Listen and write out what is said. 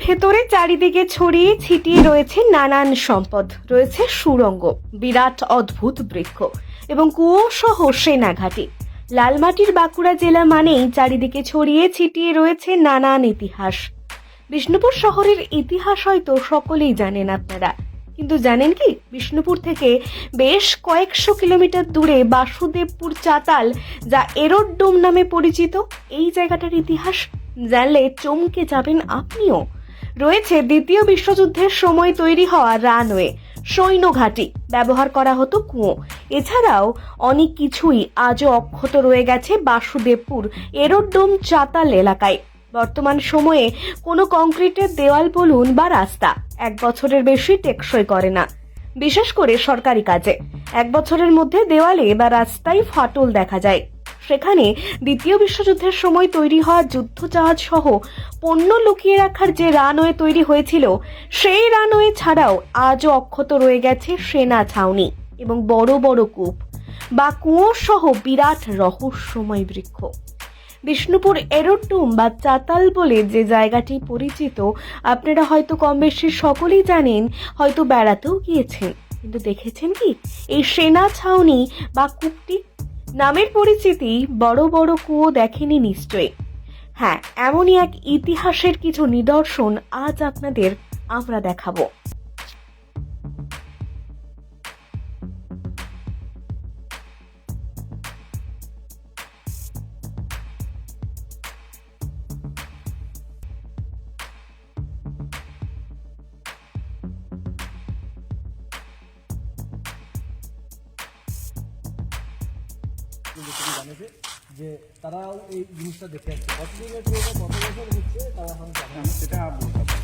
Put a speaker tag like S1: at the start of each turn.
S1: ভেতরে চারিদিকে ছড়িয়ে ছিটিয়ে রয়েছে নানান সম্পদ, রয়েছে সুড়ঙ্গ, বিরাট অদ্ভুত বৃক্ষ এবং কুয়ো সহ সেনাঘাটি। লালমাটির বাঁকুড়া জেলা মানেই চারিদিকে ছড়িয়ে ছিটিয়ে রয়েছে নানান ইতিহাস। বিষ্ণুপুর শহরের ইতিহাস হয়তো সকলেই জানেন আপনারা, কিন্তু জানেন কি বিষ্ণুপুর থেকে বেশ কয়েকশো কিলোমিটার দূরে বাসুদেবপুর চাতাল, যা এরোড্রোম নামে পরিচিত, এই জায়গাটার ইতিহাস জানলে চমকে যাবেন আপনিও। রয়েছে দ্বিতীয় বিশ্বযুদ্ধের সময় তৈরি হওয়া রানওয়ে, সৈন্যঘাটি, ব্যবহার করা হতো কুয়ো। এছাড়াও অনেক কিছুই আজও অক্ষত রয়ে গেছে বাসুদেবপুর এরোড্রোম চাতাল এলাকায়। বর্তমান সময়ে কোনো কংক্রিটের দেওয়াল বলুন বা রাস্তা 1 বছরের বেশি টেকসই করে না, বিশেষ করে সরকারি কাজে। 1 বছরের মধ্যে দেওয়ালে বা রাস্তায় ফাটল দেখা যায়। সেখানে দ্বিতীয় বিশ্বযুদ্ধের সময় তৈরি হওয়া যুদ্ধজাহাজ সহ পণ্য লুকিয়ে রাখার যে রানওয়ে তৈরি হয়েছিল, সেই রানওয়ে ছাড়াও আজও অক্ষত রয়ে গেছে সেনা ছাউনি এবং বড় বড় কূপ বা কুয়ো সহ বিরাট রহস্যময় বৃক্ষ। বিষ্ণুপুর এরোড্রোম বা চাতাল বলে যে জায়গাটি পরিচিত, আপনারা হয়তো কম বেশি সকলেই জানেন, হয়তো বেড়াতেও গিয়েছেন, কিন্তু দেখেছেন কি এই সেনা ছাউনি বা কূপটি? নামের পরিচিতি, বড় বড় কুয়ো দেখেনি নিশ্চয়ই। হ্যাঁ, এমনই এক ইতিহাসের কিছু নিদর্শন আজ আপনাদের আমরা দেখাবো।
S2: তুমি জানেছে যে তারাও এই জিনিসটা দেখে আসছে, কতদিনের পুরোনো, কত বছর হচ্ছে তারা এখন জানে না।
S3: সেটা বলতে পারবো